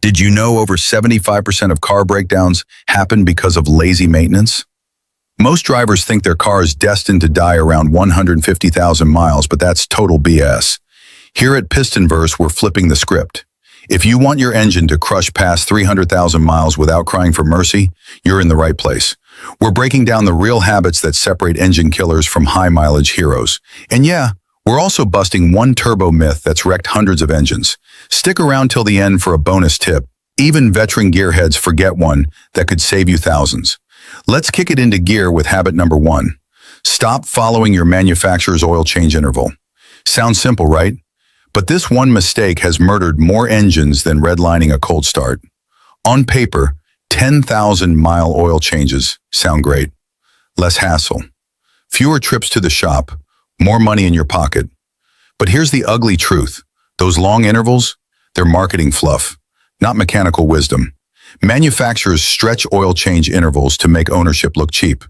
Did you know over 75% of car breakdowns happen because of lazy maintenance? Most drivers think their car is destined to die around 150,000 miles, but that's total BS. Here at pistonVerse, we're flipping the script. If you want your engine to crush past 300,000 miles without crying for mercy, you're in the right place. We're breaking down the real habits that separate engine killers from high-mileage heroes. And yeah, we're also busting one turbo myth that's wrecked hundreds of engines. Stick around till the end for a bonus tip. Even veteran gearheads forget one that could save you thousands. Let's kick it into gear with habit number 1. Stop following your manufacturer's oil change interval. Sounds simple, right? But this one mistake has murdered more engines than redlining a cold start. On paper, 10,000-mile oil changes sound great. Less hassle. Fewer trips to the shop. More money in your pocket. But here's the ugly truth. Those long intervals, they're marketing fluff, not mechanical wisdom. Manufacturers stretch oil change intervals to make ownership look cheap,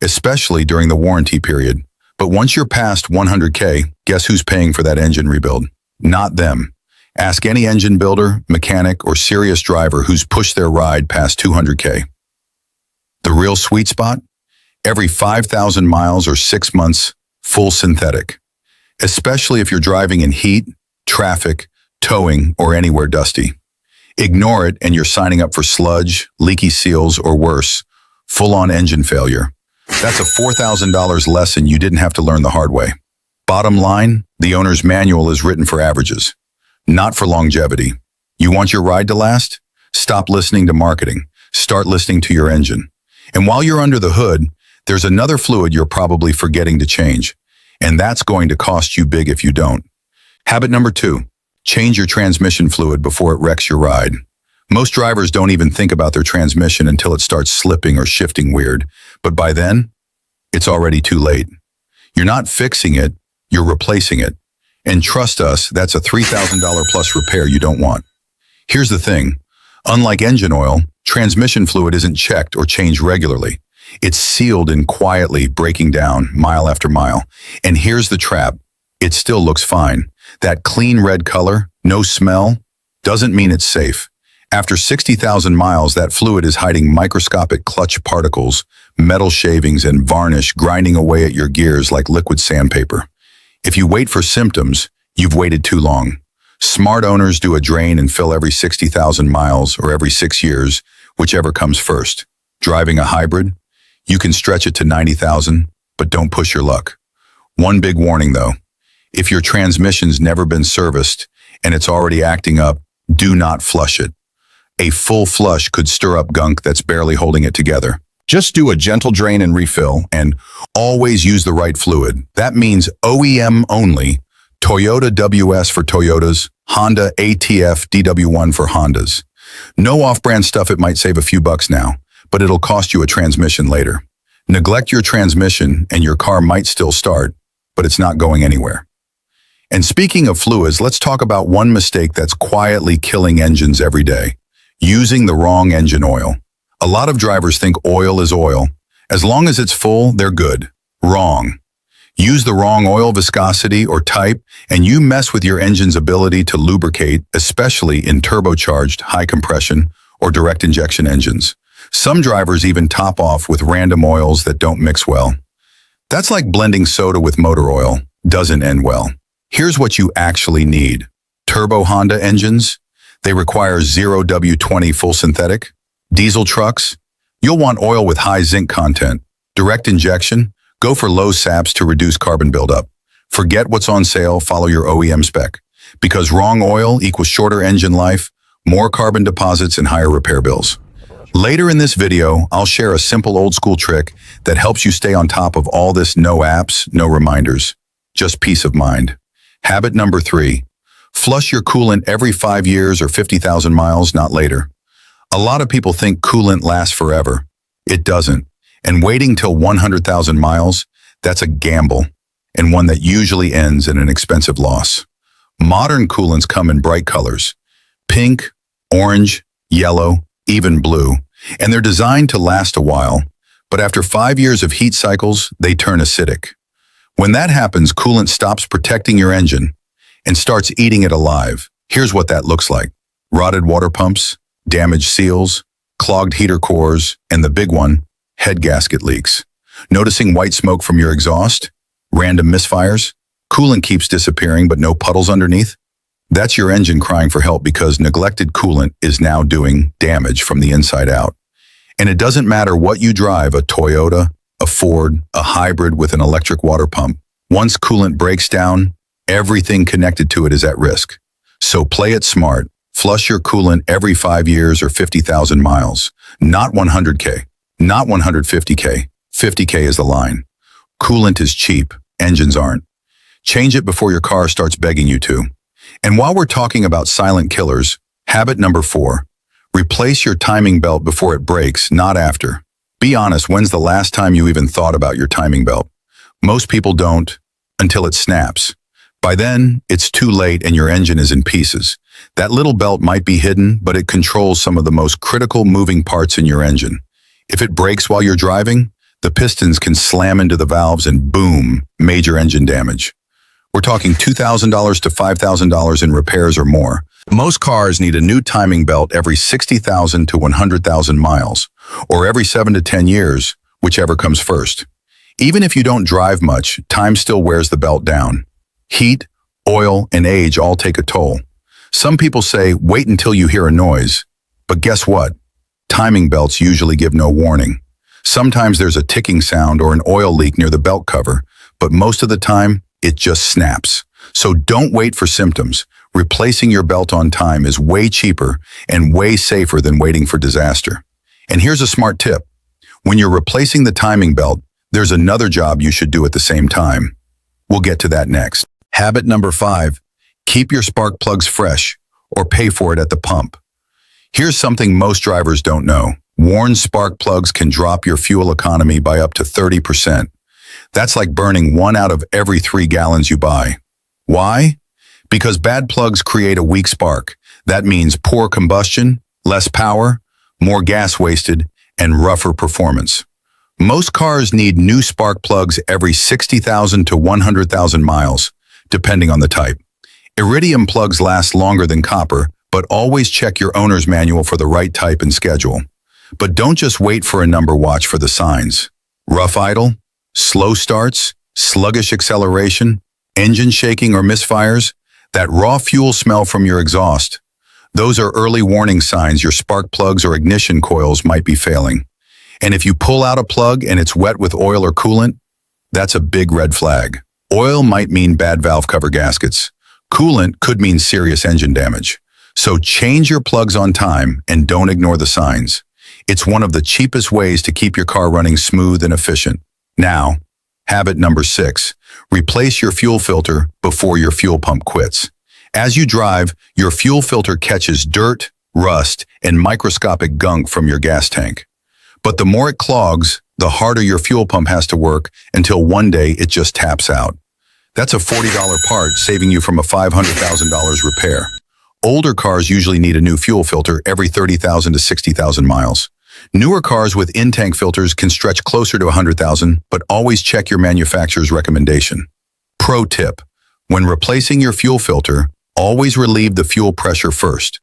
especially during the warranty period. But once you're past 100K, guess who's paying for that engine rebuild? Not them. Ask any engine builder, mechanic, or serious driver who's pushed their ride past 200K. The real sweet spot? Every 5,000 miles or 6 months, full synthetic. Especially if you're driving in heat, traffic, towing, or anywhere dusty. Ignore it and you're signing up for sludge, leaky seals, or worse, full-on engine failure. That's a $4,000 lesson you didn't have to learn the hard way. Bottom line, the owner's manual is written for averages, not for longevity. You want your ride to last? Stop listening to marketing. Start listening to your engine. And while you're under the hood, there's another fluid you're probably forgetting to change. And that's going to cost you big if you don't. Habit number 2, change your transmission fluid before it wrecks your ride. Most drivers don't even think about their transmission until it starts slipping or shifting weird. But by then, it's already too late. You're not fixing it, you're replacing it. And trust us, that's a $3,000 plus repair you don't want. Here's the thing. Unlike engine oil, transmission fluid isn't checked or changed regularly. It's sealed and quietly breaking down mile after mile. And here's the trap. It still looks fine. That clean red color, no smell, doesn't mean it's safe. After 60,000 miles, that fluid is hiding microscopic clutch particles, metal shavings, and varnish grinding away at your gears like liquid sandpaper. If you wait for symptoms, you've waited too long. Smart owners do a drain and fill every 60,000 miles or every 6 years, whichever comes first. Driving a hybrid? You can stretch it to 90,000, but don't push your luck. One big warning though. If your transmission's never been serviced and it's already acting up, do not flush it. A full flush could stir up gunk that's barely holding it together. Just do a gentle drain and refill, and always use the right fluid. That means OEM only, Toyota WS for Toyotas, Honda ATF DW1 for Hondas. No off-brand stuff. It might save a few bucks now, but it'll cost you a transmission later. Neglect your transmission and your car might still start, but it's not going anywhere. And speaking of fluids, let's talk about one mistake that's quietly killing engines every day. Using the wrong engine oil. A lot of drivers think oil is oil. As long as it's full, they're good. Wrong. Use the wrong oil viscosity or type, and you mess with your engine's ability to lubricate, especially in turbocharged, high compression, or direct injection engines. Some drivers even top off with random oils that don't mix well. That's like blending soda with motor oil. Doesn't end well. Here's what you actually need. Turbo Honda engines? They require 0W20 full synthetic. Diesel trucks? You'll want oil with high zinc content. Direct injection? Go for low SAPs to reduce carbon buildup. Forget what's on sale, follow your OEM spec. Because wrong oil equals shorter engine life, more carbon deposits, and higher repair bills. Later in this video, I'll share a simple old-school trick that helps you stay on top of all this. No apps, no reminders. Just peace of mind. Habit number 3. Flush your coolant every 5 years or 50,000 miles, not later. A lot of people think coolant lasts forever. It doesn't. And waiting till 100,000 miles, that's a gamble, and one that usually ends in an expensive loss. Modern coolants come in bright colors. Pink, orange, yellow, even blue. And they're designed to last a while, but after 5 years of heat cycles, they turn acidic. When that happens, coolant stops protecting your engine and starts eating it alive. Here's what that looks like. Rotted water pumps, damaged seals, clogged heater cores, and the big one, head gasket leaks. Noticing white smoke from your exhaust? Random misfires? Coolant keeps disappearing but no puddles underneath? That's your engine crying for help because neglected coolant is now doing damage from the inside out. And it doesn't matter what you drive, a Toyota, a Ford, a hybrid with an electric water pump. Once coolant breaks down, everything connected to it is at risk. So play it smart. Flush your coolant every 5 years or 50,000 miles. Not 100K, not 150K. 50K is the line. Coolant is cheap, engines aren't. Change it before your car starts begging you to. And while we're talking about silent killers, habit number 4, replace your timing belt before it breaks, not after. Be honest, when's the last time you even thought about your timing belt? Most people don't until it snaps. By then, it's too late and your engine is in pieces. That little belt might be hidden, but it controls some of the most critical moving parts in your engine. If it breaks while you're driving, the pistons can slam into the valves and boom, major engine damage. We're talking $2,000 to $5,000 in repairs or more. Most cars need a new timing belt every 60,000 to 100,000 miles, or every 7 to 10 years, whichever comes first. Even if you don't drive much, time still wears the belt down. Heat, oil, and age all take a toll. Some people say, wait until you hear a noise. But guess what? Timing belts usually give no warning. Sometimes there's a ticking sound or an oil leak near the belt cover, but most of the time, it just snaps. So don't wait for symptoms. Replacing your belt on time is way cheaper and way safer than waiting for disaster. And here's a smart tip. When you're replacing the timing belt, there's another job you should do at the same time. We'll get to that next. Habit number 5, keep your spark plugs fresh or pay for it at the pump. Here's something most drivers don't know. Worn spark plugs can drop your fuel economy by up to 30%. That's like burning 1 out of every 3 gallons you buy. Why? Because bad plugs create a weak spark. That means poor combustion, less power, more gas wasted, and rougher performance. Most cars need new spark plugs every 60,000 to 100,000 miles, depending on the type. Iridium plugs last longer than copper, but always check your owner's manual for the right type and schedule. But don't just wait for a number, watch for the signs. Rough idle, slow starts, sluggish acceleration, engine shaking or misfires, that raw fuel smell from your exhaust. Those are early warning signs your spark plugs or ignition coils might be failing. And if you pull out a plug and it's wet with oil or coolant, that's a big red flag. Oil might mean bad valve cover gaskets. Coolant could mean serious engine damage. So change your plugs on time and don't ignore the signs. It's one of the cheapest ways to keep your car running smooth and efficient. Now, habit number 6, replace your fuel filter before your fuel pump quits. As you drive, your fuel filter catches dirt, rust, and microscopic gunk from your gas tank. But the more it clogs, the harder your fuel pump has to work until one day it just taps out. That's a $40 part, saving you from a $500,000 repair. Older cars usually need a new fuel filter every 30,000 to 60,000 miles. Newer cars with in-tank filters can stretch closer to 100,000, but always check your manufacturer's recommendation. Pro tip: when replacing your fuel filter, always relieve the fuel pressure first.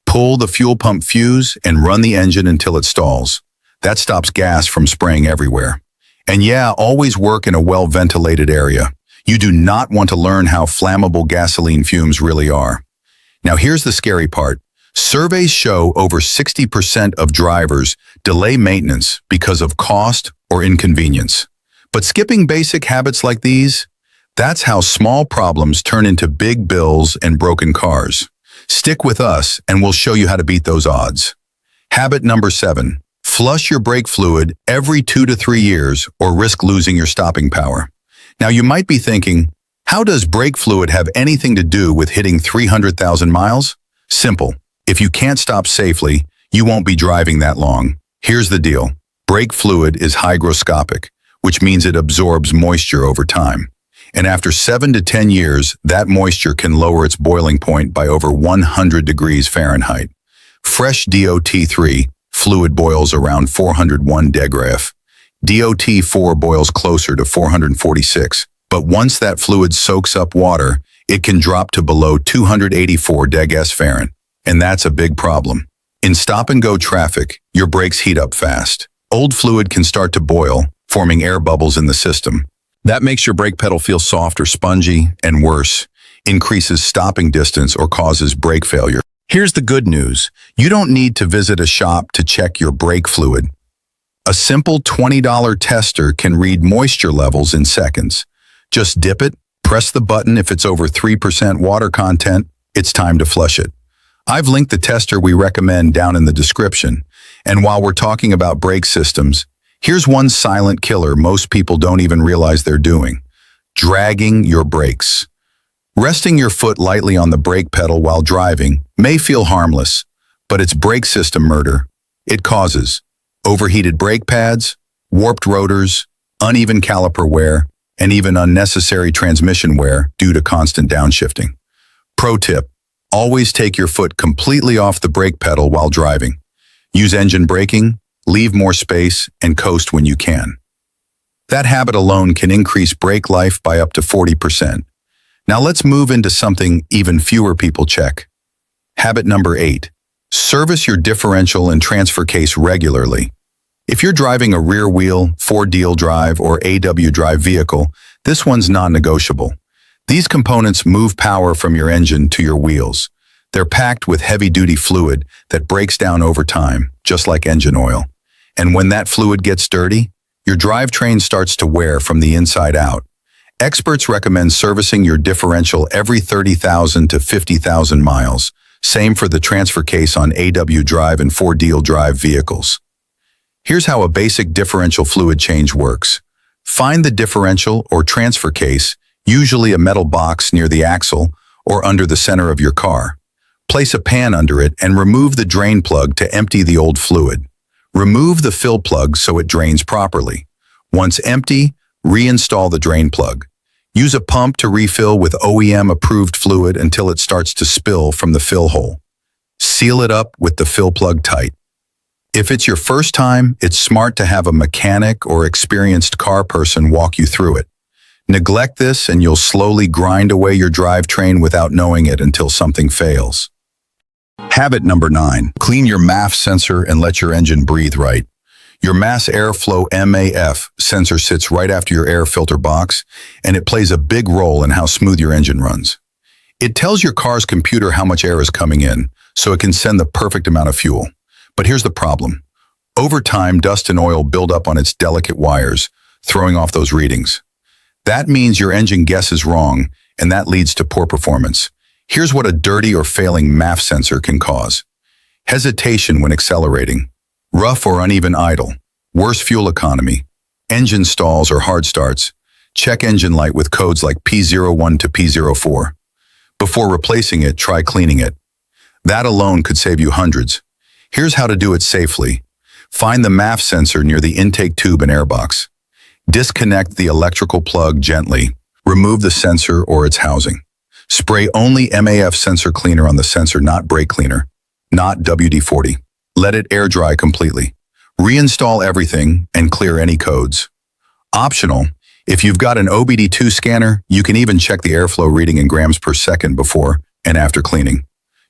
Pull the fuel pump fuse and run the engine until it stalls. That stops gas from spraying everywhere. And yeah, always work in a well-ventilated area. You do not want to learn how flammable gasoline fumes really are. Now here's the scary part. Surveys show over 60% of drivers delay maintenance because of cost or inconvenience. But skipping basic habits like these, that's how small problems turn into big bills and broken cars. Stick with us and we'll show you how to beat those odds. Habit number 7, flush your brake fluid every 2 to 3 years or risk losing your stopping power. Now you might be thinking, how does brake fluid have anything to do with hitting 300,000 miles? Simple. If you can't stop safely, you won't be driving that long. Here's the deal. Brake fluid is hygroscopic, which means it absorbs moisture over time. And after 7 to 10 years, that moisture can lower its boiling point by over 100 degrees Fahrenheit. Fresh DOT3 fluid boils around 401 degrees. DOT4 boils closer to 446. But once that fluid soaks up water, it can drop to below 284 degrees Fahrenheit. and that's a big problem. In stop-and-go traffic, your brakes heat up fast. Old fluid can start to boil, forming air bubbles in the system. That makes your brake pedal feel soft or spongy, and worse, increases stopping distance or causes brake failure. Here's the good news. You don't need to visit a shop to check your brake fluid. A simple $20 tester can read moisture levels in seconds. Just dip it, press the button. If it's over 3% water content, it's time to flush it. I've linked the tester we recommend down in the description. And while we're talking about brake systems, here's one silent killer most people don't even realize they're doing: dragging your brakes. Resting your foot lightly on the brake pedal while driving may feel harmless, but it's brake system murder. It causes overheated brake pads, warped rotors, uneven caliper wear, and even unnecessary transmission wear due to constant downshifting. Pro tip: always take your foot completely off the brake pedal while driving. Use engine braking, leave more space, and coast when you can. That habit alone can increase brake life by up to 40%. Now let's move into something even fewer people check. Habit number 8. Service your differential and transfer case regularly. If you're driving a rear wheel, 4-wheel drive, or AW drive vehicle, this one's non-negotiable. These components move power from your engine to your wheels. They're packed with heavy-duty fluid that breaks down over time, just like engine oil. And when that fluid gets dirty, your drivetrain starts to wear from the inside out. Experts recommend servicing your differential every 30,000 to 50,000 miles. Same for the transfer case on AW drive and 4-wheel drive vehicles. Here's how a basic differential fluid change works. Find the differential or transfer case, usually a metal box near the axle or under the center of your car. Place a pan under it and remove the drain plug to empty the old fluid. Remove the fill plug so it drains properly. Once empty, reinstall the drain plug. Use a pump to refill with OEM-approved fluid until it starts to spill from the fill hole. Seal it up with the fill plug tight. If it's your first time, it's smart to have a mechanic or experienced car person walk you through it. Neglect this and you'll slowly grind away your drivetrain without knowing it until something fails. Habit number 9. Clean your MAF sensor and let your engine breathe right. Your mass airflow MAF sensor sits right after your air filter box, and it plays a big role in how smooth your engine runs. It tells your car's computer how much air is coming in, so it can send the perfect amount of fuel. But here's the problem. Over time, dust and oil build up on its delicate wires, throwing off those readings. That means your engine guesses wrong, and that leads to poor performance. Here's what a dirty or failing MAF sensor can cause: hesitation when accelerating, rough or uneven idle, worse fuel economy, engine stalls or hard starts. Check engine light with codes like P01 to P04. Before replacing it, try cleaning it. That alone could save you hundreds. Here's how to do it safely. Find the MAF sensor near the intake tube and airbox. Disconnect the electrical plug gently. Remove the sensor or its housing. Spray only MAF sensor cleaner on the sensor, not brake cleaner, not WD-40. Let it air dry completely. Reinstall everything and clear any codes. Optional, if you've got an OBD2 scanner, you can even check the airflow reading in grams per second before and after cleaning.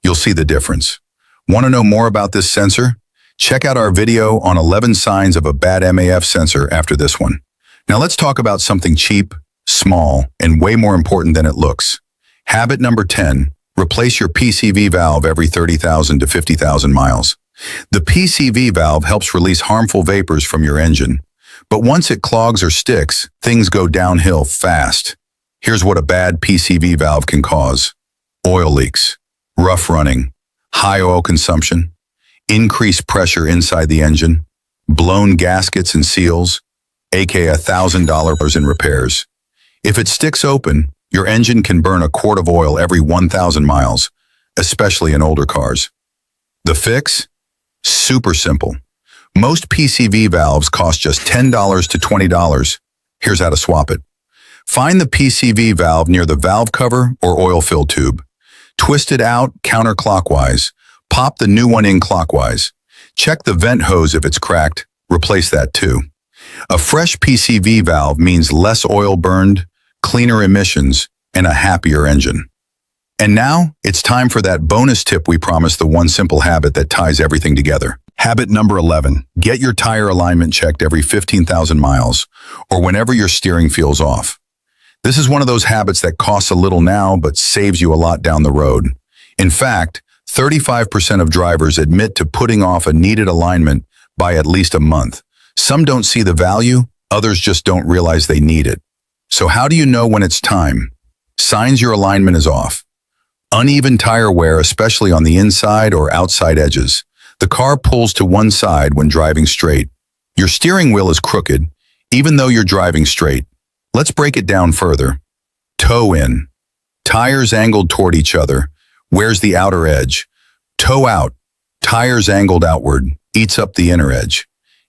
You'll see the difference. Want to know more about this sensor? Check out our video on 11 signs of a bad MAF sensor after this one. Now let's talk about something cheap, small, and way more important than it looks. Habit number 10. Replace your PCV valve every 30,000 to 50,000 miles. The PCV valve helps release harmful vapors from your engine. But once it clogs or sticks, things go downhill fast. Here's what a bad PCV valve can cause: oil leaks, rough running, high oil consumption, increased pressure inside the engine, blown gaskets and seals, aka $1,000 in repairs. If it sticks open, your engine can burn a quart of oil every 1,000 miles, especially in older cars. The fix? Super simple. Most PCV valves cost just $10 to $20. Here's how to swap it. Find the PCV valve near the valve cover or oil fill tube. Twist it out counterclockwise. Pop the new one in clockwise. Check the vent hose if it's cracked. Replace that too. A fresh PCV valve means less oil burned, cleaner emissions, and a happier engine. And now, it's time for that bonus tip we promised, the one simple habit that ties everything together. Habit number 11. Get your tire alignment checked every 15,000 miles, or whenever your steering feels off. This is one of those habits that costs a little now, but saves you a lot down the road. In fact, 35% of drivers admit to putting off a needed alignment by at least a month. Some don't see the value, others just don't realize they need it. So how do you know when it's time? Signs your alignment is off. Uneven tire wear, especially on the inside or outside edges. The car pulls to one side when driving straight. Your steering wheel is crooked, even though you're driving straight. Let's break it down further. Toe in. Tires angled toward each other. Where's the outer edge? Toe out. Tires angled outward. Eats up the inner edge.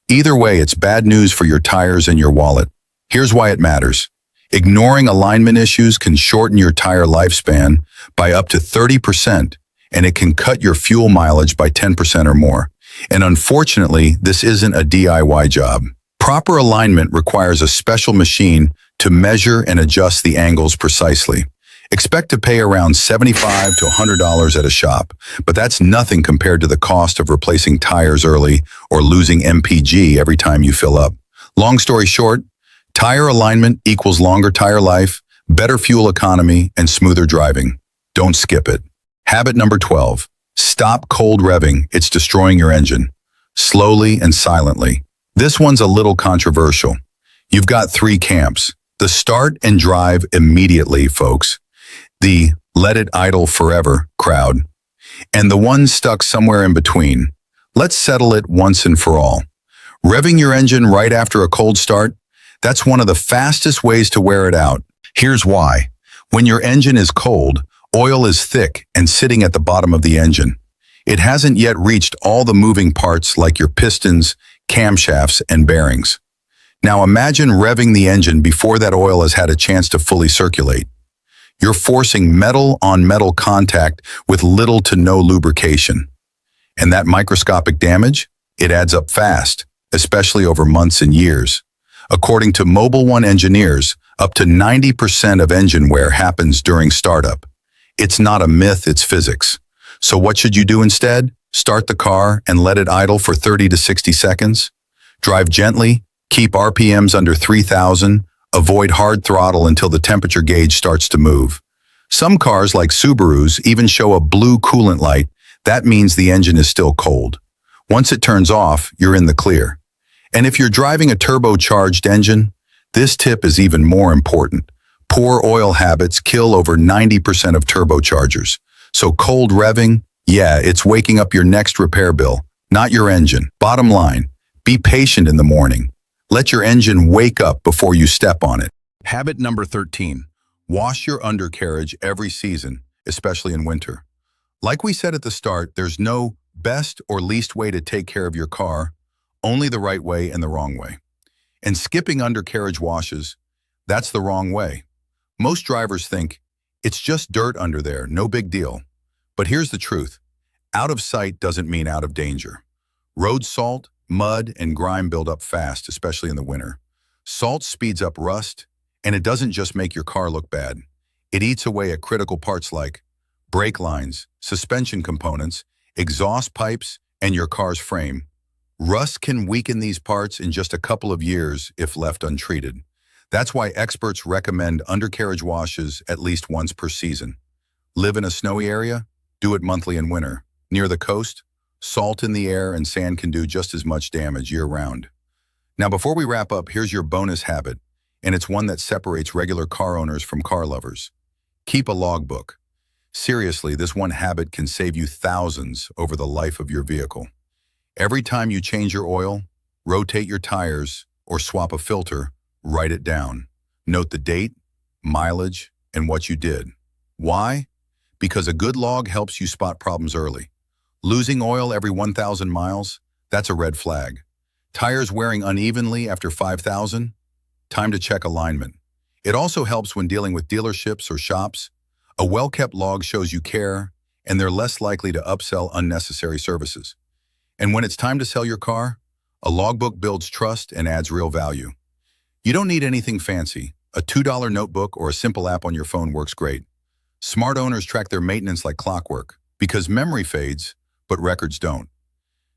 Either way, it's bad news for your tires and your wallet. Here's why it matters. Ignoring alignment issues can shorten your tire lifespan by up to 30%, and it can cut your fuel mileage by 10% or more. And unfortunately, this isn't a DIY job. Proper alignment requires a special machine to measure and adjust the angles precisely. Expect to pay around $75 to $100 at a shop, but that's nothing compared to the cost of replacing tires early or losing MPG every time you fill up. Long story short, tire alignment equals longer tire life, better fuel economy, and smoother driving. Don't skip it. Habit number 12. Stop cold revving. It's destroying your engine. Slowly and silently. This one's a little controversial. You've got three camps. The start and drive immediately, folks. The let it idle forever crowd. And the one stuck somewhere in between. Let's settle it once and for all. Revving your engine right after a cold start, that's one of the fastest ways to wear it out. Here's why. When your engine is cold, oil is thick and sitting at the bottom of the engine. It hasn't yet reached all the moving parts like your pistons, camshafts, and bearings. Now imagine revving the engine before that oil has had a chance to fully circulate. You're forcing metal-on-metal contact with little to no lubrication. And that microscopic damage? It adds up fast, especially over months and years. According to Mobil 1 engineers, up to 90% of engine wear happens during startup. It's not a myth, it's physics. So what should you do instead? Start the car and let it idle for 30 to 60 seconds. Drive gently, keep RPMs under 3,000, avoid hard throttle until the temperature gauge starts to move. Some cars, like Subarus, even show a blue coolant light. That means the engine is still cold. Once it turns off, you're in the clear. And if you're driving a turbocharged engine, this tip is even more important. Poor oil habits kill over 90% of turbochargers. So cold revving, yeah, it's waking up your next repair bill, not your engine. Bottom line, be patient in the morning. Let your engine wake up before you step on it. Habit number 13. Wash your undercarriage every season, especially in winter. Like we said at the start, there's no best or least way to take care of your car, only the right way and the wrong way. And skipping undercarriage washes, that's the wrong way. Most drivers think, it's just dirt under there, no big deal. But here's the truth. Out of sight doesn't mean out of danger. Road salt, mud, and grime build up fast, especially in the winter. Salt speeds up rust, and it doesn't just make your car look bad. It eats away at critical parts like brake lines, suspension components, exhaust pipes, and your car's frame. Rust can weaken these parts in just a couple of years if left untreated. That's why experts recommend undercarriage washes at least once per season. Live in a snowy area? Do it monthly in winter. Near the coast? Salt in the air and sand can do just as much damage year-round. Now, before we wrap up, here's your bonus habit, and it's one that separates regular car owners from car lovers. Keep a logbook. Seriously, this one habit can save you thousands over the life of your vehicle. Every time you change your oil, rotate your tires, or swap a filter, write it down. Note the date, mileage, and what you did. Why? Because a good log helps you spot problems early. Losing oil every 1,000 miles? That's a red flag. Tires wearing unevenly after 5,000? Time to check alignment. It also helps when dealing with dealerships or shops. A well-kept log shows you care, and they're less likely to upsell unnecessary services. And when it's time to sell your car, a logbook builds trust and adds real value. You don't need anything fancy. A $2 notebook or a simple app on your phone works great. Smart owners track their maintenance like clockwork because memory fades, but records don't.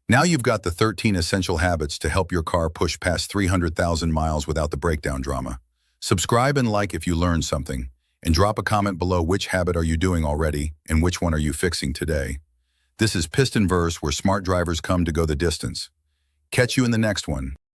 Now you've got the 13 essential habits to help your car push past 300,000 miles without the breakdown drama. Subscribe and like if you learned something, and drop a comment below which habit are you doing already and which one are you fixing today. This is pistonVerse, where smart drivers come to go the distance. Catch you in the next one.